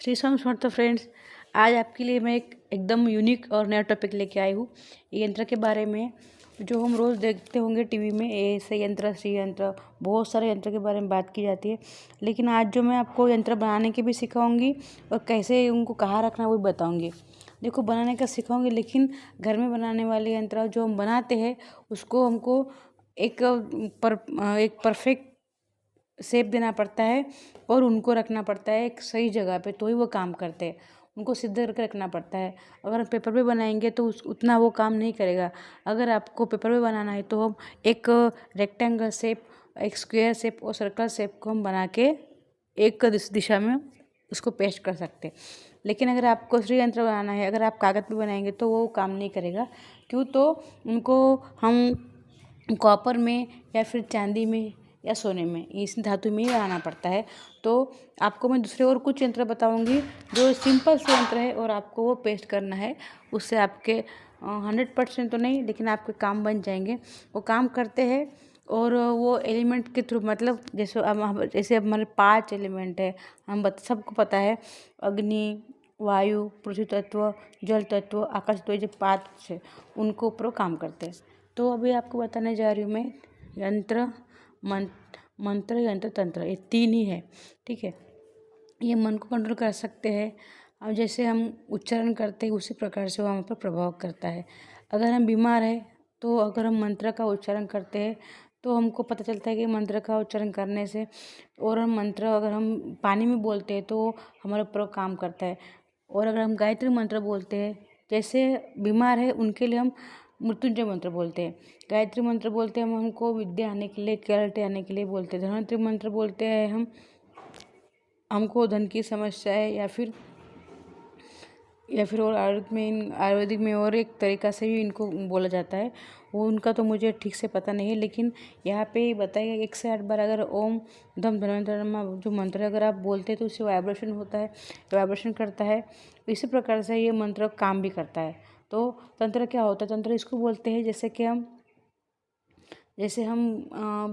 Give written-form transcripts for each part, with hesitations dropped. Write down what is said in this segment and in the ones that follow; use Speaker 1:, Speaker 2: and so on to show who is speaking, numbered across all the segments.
Speaker 1: Shri Swami Samarth friends, आज आपके लिए मैं एक एकदम यूनिक और नया टॉपिक लेके आई हूँ। यंत्र के बारे में जो हम रोज़ देखते होंगे टीवी में, ऐसे यंत्र, श्री यंत्र, बहुत सारे यंत्र के बारे में बात की जाती है। लेकिन आज जो मैं आपको यंत्र बनाने के भी सिखाऊंगी और कैसे उनको कहाँ रखना वो भी बताऊंगी। देखो, बनाने का सिखाऊंगी, लेकिन घर में बनाने वाले यंत्र जो हम बनाते हैं उसको हमको एक परफेक्ट शेप देना पड़ता है और उनको रखना पड़ता है एक सही जगह पे, तो ही वो काम करते हैं। उनको सिद्ध करके रखना पड़ता है। अगर हम पेपर पे बनाएंगे तो उतना वो काम नहीं करेगा। अगर आपको पेपर पे बनाना है तो हम एक रेक्टेंगल शेप, एक स्क्वायर शेप और सर्कल शेप को हम बना के एक दिशा में उसको पेस्ट कर सकते हैं। लेकिन अगर आपको श्री यंत्र बनाना है, अगर आप कागज़ पे बनाएंगे तो वो काम नहीं करेगा। क्यों? तो उनको हम कॉपर में या फिर चांदी में या सोने में, इस धातु में ही बनाना पड़ता है। तो आपको मैं दूसरे और कुछ यंत्र बताऊंगी जो सिंपल से यंत्र है और आपको वो पेस्ट करना है। उससे आपके 100% तो नहीं, लेकिन आपके काम बन जाएंगे। वो काम करते हैं और वो एलिमेंट के थ्रू, मतलब जैसे अब हमारे 5 एलिमेंट है, हम सबको पता है, अग्नि, वायु, पृथ्वी तत्व, जल तत्व, आकाश तत्व, जो 5 है उनको ऊपर काम करते हैं। तो अभी आपको बताने जा रही हूँ मैं यंत्र, मंत्र, यंत्र, तंत्र, ये 3 ही है। ठीक है, ये मन को कंट्रोल कर सकते हैं। अब जैसे हम उच्चारण करते हैं उसी प्रकार से वो हम पर प्रभाव करता है। अगर हम बीमार है तो अगर हम मंत्र का उच्चारण करते हैं तो हमको पता चलता है कि मंत्र का उच्चारण करने से, और हम मंत्र अगर हम पानी में बोलते हैं तो हमारे ऊपर काम करता है। और अगर हम गायत्री मंत्र बोलते हैं, जैसे बीमार है उनके लिए हम मृत्युंजय मंत्र बोलते हैं। गायत्री मंत्र बोलते हैं हम हमको विद्या आने के लिए, क्लैरिटी आने के लिए बोलते हैं। धन्वंतरि मंत्र बोलते हैं हम हमको धन की समस्या है, या फिर और आयुर्वेदिक में और एक तरीका से भी इनको बोला जाता है। वो उनका तो मुझे ठीक से पता नहीं है, लेकिन यहाँ पे ही बताएगा 1 से 8 बार अगर ओम धम धन्वंतरि जो मंत्र अगर आप बोलते हैं तो उससे वाइब्रेशन होता है, वाइब्रेशन करता है। इसी प्रकार से ये मंत्र काम भी करता है। तो तंत्र क्या होता है? तंत्र इसको बोलते हैं जैसे हम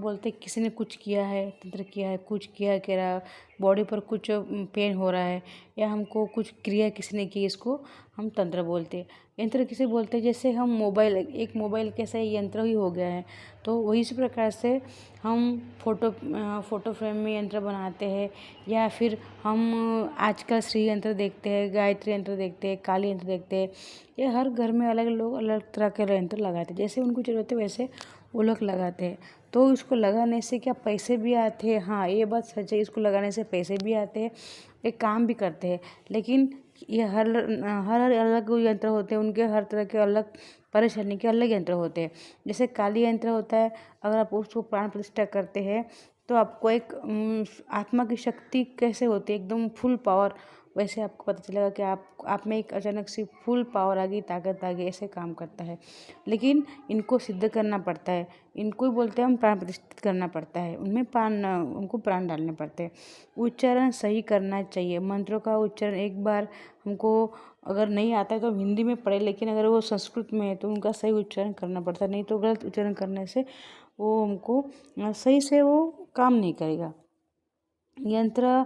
Speaker 1: बोलते हैं किसी ने कुछ किया है, तंत्र किया है, कुछ किया कह रहा, बॉडी पर कुछ पेन हो रहा है, या हमको कुछ क्रिया किसी ने की, इसको हम तंत्र बोलते हैं। यंत्र किसे बोलते हैं? जैसे हम एक मोबाइल कैसा यंत्र ही हो गया है, तो वही इसी प्रकार से हम फोटो फ्रेम में यंत्र बनाते हैं। या फिर हम आजकल श्री यंत्र देखते हैं, गायत्री यंत्र देखते हैं, काली यंत्र देखते हैं। ये हर घर में अलग लोग अलग तरह के यंत्र लगाते हैं, जैसे उनको जरूरत है वैसे वो लोग लगाते हैं। तो इसको लगाने से क्या पैसे भी आते हैं? हाँ, ये बात सच है, इसको लगाने से पैसे भी आते हैं, ये काम भी करते हैं। लेकिन ये हर हर अलग यंत्र होते हैं, उनके हर तरह के अलग परेशानी के अलग यंत्र होते हैं। जैसे काली यंत्र होता है, अगर आप उसको प्राण प्रतिष्ठा करते हैं तो आपको एक आत्मा की शक्ति कैसे होती है, एकदम फुल पावर, वैसे आपको पता चलेगा कि आप में एक अचानक सी फुल पावर आ गई, ताकत आ गई, ऐसे काम करता है। लेकिन इनको सिद्ध करना पड़ता है, इनको ही बोलते हैं हम प्राण प्रतिष्ठित करना पड़ता है, उनको प्राण डालने पड़ते हैं। उच्चारण सही करना चाहिए। मंत्रों का उच्चारण एक बार हमको अगर नहीं आता है तो हिंदी में पढ़े, लेकिन अगर वो संस्कृत में है तो उनका सही उच्चारण करना पड़ता है, नहीं तो गलत उच्चारण करने से वो हमको सही से वो काम नहीं करेगा। यंत्र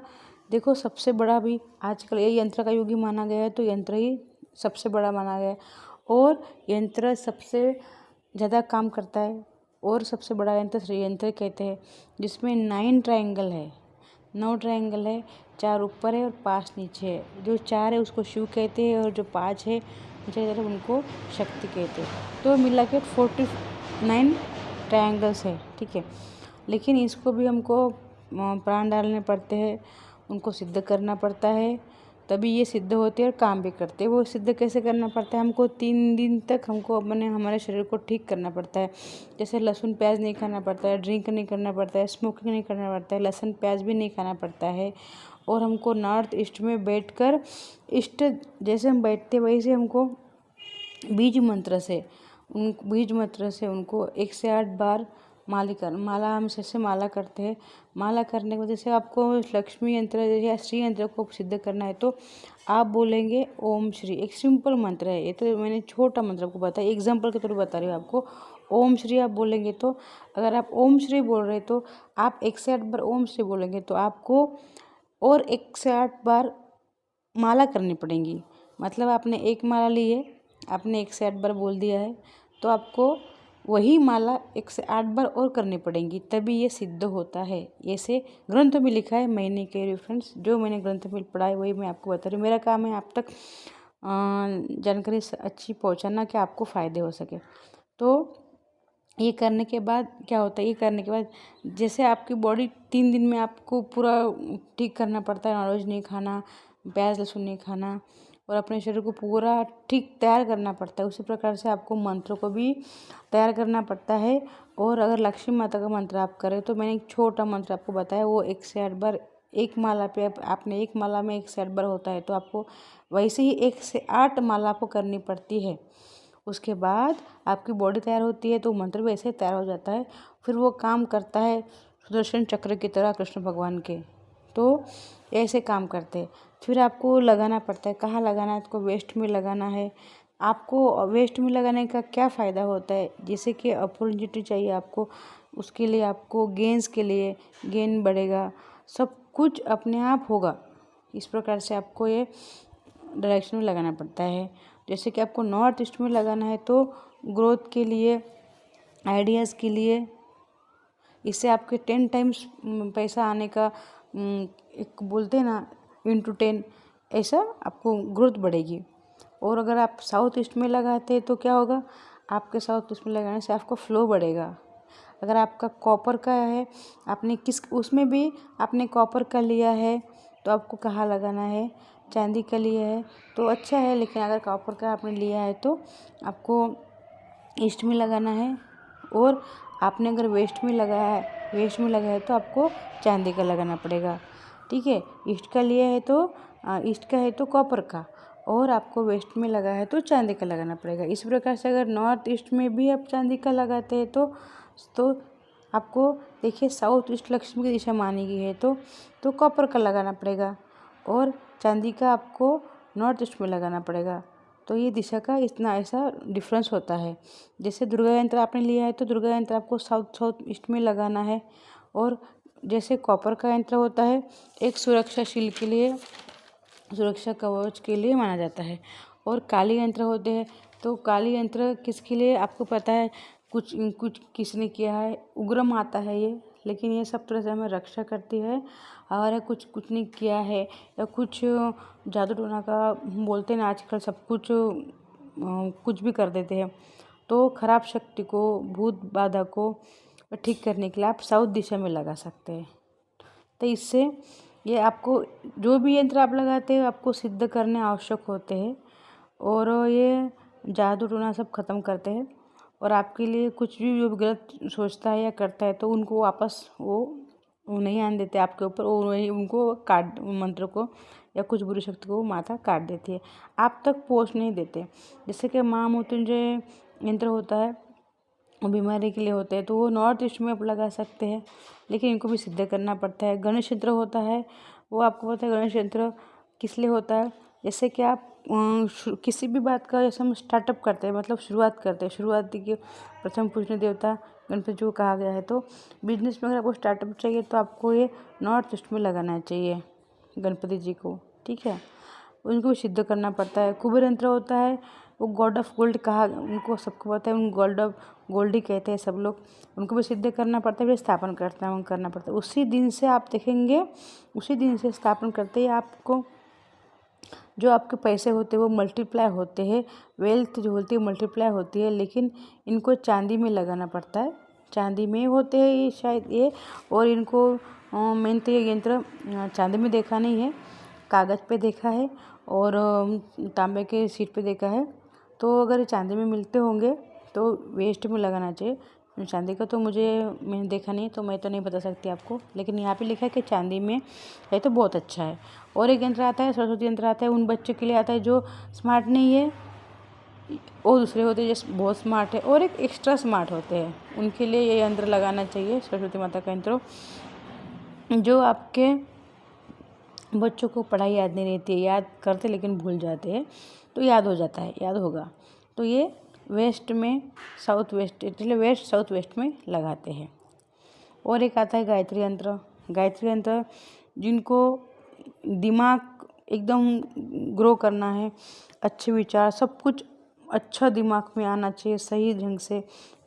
Speaker 1: देखो, सबसे बड़ा भी आजकल ये यंत्र का युग ही माना गया है, तो यंत्र ही सबसे बड़ा माना गया है। और यंत्र सबसे ज़्यादा काम करता है, और सबसे बड़ा यंत्र श्री यंत्र कहते हैं, जिसमें 9 ट्रायंगल है, 9 ट्रायंगल है, 4 ऊपर है और 5 नीचे है। जो 4 है उसको शिव कहते हैं, और जो 5 है नीचे की तरफ उनको शक्ति कहते हैं। तो मिला के 49 ट्रायंगल्स है। ठीक है, लेकिन इसको भी हमको प्राण डालने पड़ते हैं, उनको सिद्ध करना पड़ता है, तभी ये सिद्ध होते हैं और काम भी करते हैं। वो सिद्ध कैसे करना पड़ता है? हमको 3 दिन तक हमको हमारे शरीर को ठीक करना पड़ता है। जैसे लहसुन प्याज नहीं खाना पड़ता है, ड्रिंक नहीं करना पड़ता है, स्मोकिंग नहीं करना पड़ता है, लहसुन प्याज भी नहीं खाना पड़ता है। और हमको नॉर्थ ईस्ट में बैठकर इष्ट जैसे हम बैठते वैसे हमको बीज मंत्र से उनको 1 से 8 बार माला हम जैसे माला करते हैं। माला करने की वजह से आपको लक्ष्मी यंत्र या श्री यंत्र को सिद्ध करना है तो आप बोलेंगे ओम श्री। एक सिंपल मंत्र है, ये तो मैंने छोटा मंत्र आपको बताया, एग्जाम्पल के तौर पर बता रही हूँ आपको। ओम श्री आप बोलेंगे तो अगर आप ओम श्री बोल रहे तो आप 1 से 8 बार ओम श्री बोलेंगे तो आपको और 1 से 8 बार माला करनी पड़ेंगी। मतलब आपने एक माला ली है, आपने 1 से 8 बार बोल दिया है, तो आपको वही माला 1 से 8 बार और करनी पड़ेंगी, तभी ये सिद्ध होता है। ऐसे ग्रंथ में लिखा है, मैं नहीं कह रही फ्रेंड्स, जो मैंने ग्रंथ में पढ़ा है वही मैं आपको बता रही हूँ। मेरा काम है आप तक जानकारी अच्छी पहुँचाना कि आपको फ़ायदे हो सके। तो ये करने के बाद क्या होता है, ये करने के बाद जैसे आपकी बॉडी 3 दिन में आपको पूरा ठीक करना पड़ता है, नॉनवेज नहीं खाना, प्याज लहसुन नहीं खाना, और अपने शरीर को पूरा ठीक तैयार करना पड़ता है। उसी प्रकार से आपको मंत्रों को भी तैयार करना पड़ता है। और अगर लक्ष्मी माता का मंत्र आप करें तो मैंने एक छोटा मंत्र आपको बताया, वो 1 से 8 बार एक माला पे आपने एक माला में 1 से 8 बार होता है, तो आपको वैसे ही 1 से 8 माला आपको करनी पड़ती है। उसके बाद आपकी बॉडी तैयार होती है, तो मंत्र भी ऐसे तैयार हो जाता है। फिर वो काम करता है सुदर्शन चक्र की तरह कृष्ण भगवान के। तो ऐसे काम करते हैं। फिर आपको लगाना पड़ता है, कहाँ लगाना है, आपको वेस्ट में लगाना है। आपको वेस्ट में लगाने का क्या फ़ायदा होता है, जैसे कि अपॉर्चुनिटी चाहिए आपको, उसके लिए आपको गेंस के लिए गेन बढ़ेगा, सब कुछ अपने आप होगा। इस प्रकार से आपको ये डायरेक्शन में लगाना पड़ता है। जैसे कि आपको नॉर्थ ईस्ट में लगाना है तो ग्रोथ के लिए, आइडियाज़ के लिए, इससे आपके 10 टाइम्स पैसा आने का एक बोलते हैं ना × 10, ऐसा आपको ग्रोथ बढ़ेगी। और अगर आप साउथ ईस्ट में लगाते हैं तो क्या होगा, आपके साउथ ईस्ट में लगाने से आपका फ्लो बढ़ेगा। अगर आपका कॉपर का है, आपने किस उसमें भी आपने कॉपर का लिया है तो आपको कहाँ लगाना है, चांदी का लिया है तो अच्छा है, लेकिन अगर कॉपर का आपने लिया है तो आपको ईस्ट में लगाना है। और आपने अगर वेस्ट में लगाया है तो आपको चांदी का लगाना पड़ेगा। ठीक है, ईस्ट का लिया है तो ईस्ट का है तो कॉपर का, और आपको वेस्ट में लगा है तो चांदी का लगाना पड़ेगा। इस प्रकार से अगर नॉर्थ ईस्ट में भी आप चांदी का लगाते हैं तो आपको देखिए साउथ ईस्ट लक्ष्मी की दिशा मानी गई है तो कॉपर का लगाना पड़ेगा, और चांदी का आपको नॉर्थ ईस्ट में लगाना पड़ेगा। तो ये दिशा का इतना ऐसा डिफरेंस होता है। जैसे दुर्गा यंत्र आपने लिया है तो दुर्गा यंत्र आपको साउथ ईस्ट में लगाना है। और जैसे कॉपर का यंत्र होता है, एक सुरक्षाशील के लिए, सुरक्षा कवच के लिए माना जाता है। और काली यंत्र होते हैं, तो काली यंत्र किसके लिए आपको पता है, कुछ किसने किया है, उग्र माता है ये, लेकिन ये सब तरह से हमें रक्षा करती है। और कुछ नहीं किया है या कुछ जादू टोना का बोलते हैं ना, आजकल सब कुछ भी कर देते हैं। तो खराब शक्ति को, भूत बाधा को ठीक करने के लिए आप साउथ दिशा में लगा सकते हैं। तो इससे ये आपको जो भी यंत्र आप लगाते हैं आपको सिद्ध करने आवश्यक होते हैं, और ये जादू टोना सब खत्म करते हैं। और आपके लिए कुछ भी जो गलत सोचता है या करता है तो उनको वापस वो नहीं आने देते आपके ऊपर, और वही उनको काट, मंत्र को या कुछ बुरी शक्ति को माता काट देती है, आप तक पहुँच नहीं देते। जैसे कि महामृत्युंजय यंत्र होता है, वो बीमारी के लिए होते हैं, तो वो नॉर्थ ईस्ट में आप लगा सकते हैं, लेकिन इनको भी सिद्ध करना पड़ता है। गणेश यंत्र होता है, वो आपको पता है गणेश यंत्र किस लिए होता है। जैसे कि आप किसी भी बात का जैसे हम स्टार्टअप करते हैं, मतलब शुरुआत करते हैं, शुरुआती के प्रथम पूजनीय देवता गणपति जी को कहा गया है। तो बिजनेस में अगर आपको स्टार्टअप चाहिए तो आपको ये नॉर्थ ईस्ट में लगाना चाहिए गणपति जी को। ठीक है, उनको सिद्ध करना पड़ता है। कुबेर यंत्र होता है, वो गॉड ऑफ गोल्ड कहा, उनको सबको पता है, उन गॉड ऑफ गोल्ड ही कहते हैं सब लोग। उनको भी सिद्ध करना पड़ता है, फिर स्थापन करना पड़ता है। उसी दिन से आप देखेंगे, उसी दिन से स्थापन करते ही आपको जो आपके पैसे होते हैं वो मल्टीप्लाई होते हैं, वेल्थ जो होती है मल्टीप्लाई होती है। लेकिन इनको चांदी में लगाना पड़ता है, चांदी में होते हैं ये शायद ये। और इनको मैंने तो ये यंत्र चांदी में देखा नहीं है, कागज़ पे देखा है और तांबे के शीट पे देखा है। तो अगर चांदी में मिलते होंगे तो वेस्ट में लगाना चाहिए। चांदी का तो मैंने देखा नहीं, तो मैं तो नहीं बता सकती आपको, लेकिन यहाँ पे लिखा है कि चांदी में है तो बहुत अच्छा है। और एक यंत्र आता है, सरस्वती यंत्र आता है, उन बच्चों के लिए आता है जो स्मार्ट नहीं है, और दूसरे होते हैं जो बहुत स्मार्ट है और एक एक्स्ट्रा स्मार्ट होते हैं, उनके लिए ये यंत्र लगाना चाहिए, सरस्वती माता का यंत्र। जो आपके बच्चों को पढ़ाई याद नहीं रहती है, याद करते लेकिन भूल जाते हैं, तो याद हो जाता है, याद होगा। तो ये वेस्ट में साउथ वेस्ट, इसलिए वेस्ट साउथ वेस्ट में लगाते हैं। और एक आता है गायत्री यंत्र। गायत्री यंत्र जिनको दिमाग एकदम ग्रो करना है, अच्छे विचार सब कुछ अच्छा दिमाग में आना चाहिए सही ढंग से।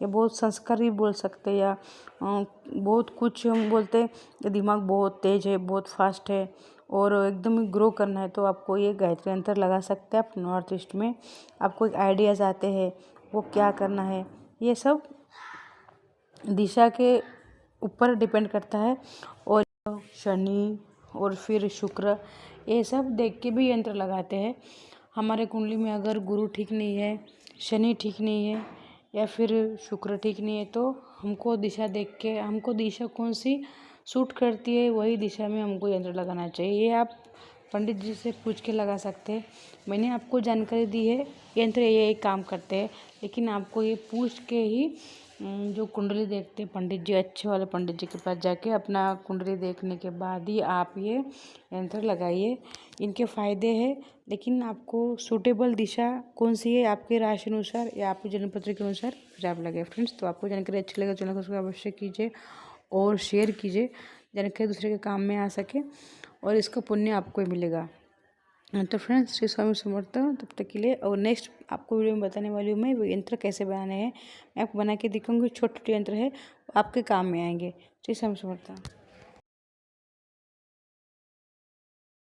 Speaker 1: या बहुत संस्कार भी बोल सकते हैं, या बहुत कुछ हम बोलते हैं कि दिमाग बहुत तेज है, बहुत फास्ट है और एकदम ग्रो करना है, तो आपको ये गायत्री मंत्र लगा सकते हैं आप नॉर्थ ईस्ट में। आपको एक आइडियाज़ आते हैं वो क्या करना है, ये सब दिशा के ऊपर डिपेंड करता है। और शनि और फिर शुक्र, ये सब देख के भी यंत्र लगाते हैं। हमारे कुंडली में अगर गुरु ठीक नहीं है, शनि ठीक नहीं है या फिर शुक्र ठीक नहीं है, तो हमको दिशा देख के, हमको दिशा कौन सी सूट करती है वही दिशा में हमको यंत्र लगाना चाहिए। ये आप पंडित जी से पूछ के लगा सकते हैं। मैंने आपको जानकारी दी है, यंत्र ये काम करते हैं, लेकिन आपको ये पूछ के ही जो कुंडली देखते हैं पंडित जी, अच्छे वाले पंडित जी के पास जाके अपना कुंडली देखने के बाद ही आप ये यंत्र लगाइए। इनके फ़ायदे हैं, लेकिन आपको सूटेबल दिशा कौन सी है आपके राशि अनुसार या आपके जन्मपत्र के अनुसार फिर आप लगाए। फ्रेंड्स, तो आपको जानकारी अच्छी लगे चैनल को सब्सक्राइब अवश्य कीजिए और शेयर कीजिए, जानकारी दूसरे के काम में आ सके और इसका पुण्य आपको ही मिलेगा। तो फ्रेंड्स, श्री स्वामी समर्थ। तब तक के लिए, और नेक्स्ट आपको वीडियो में बताने वाली हूँ मैं वो यंत्र कैसे बनाने हैं। मैं आपको बना के दिखाऊंगी, छोटे छोटे यंत्र है, आपके काम में आएंगे। श्री स्वामी समर्थ।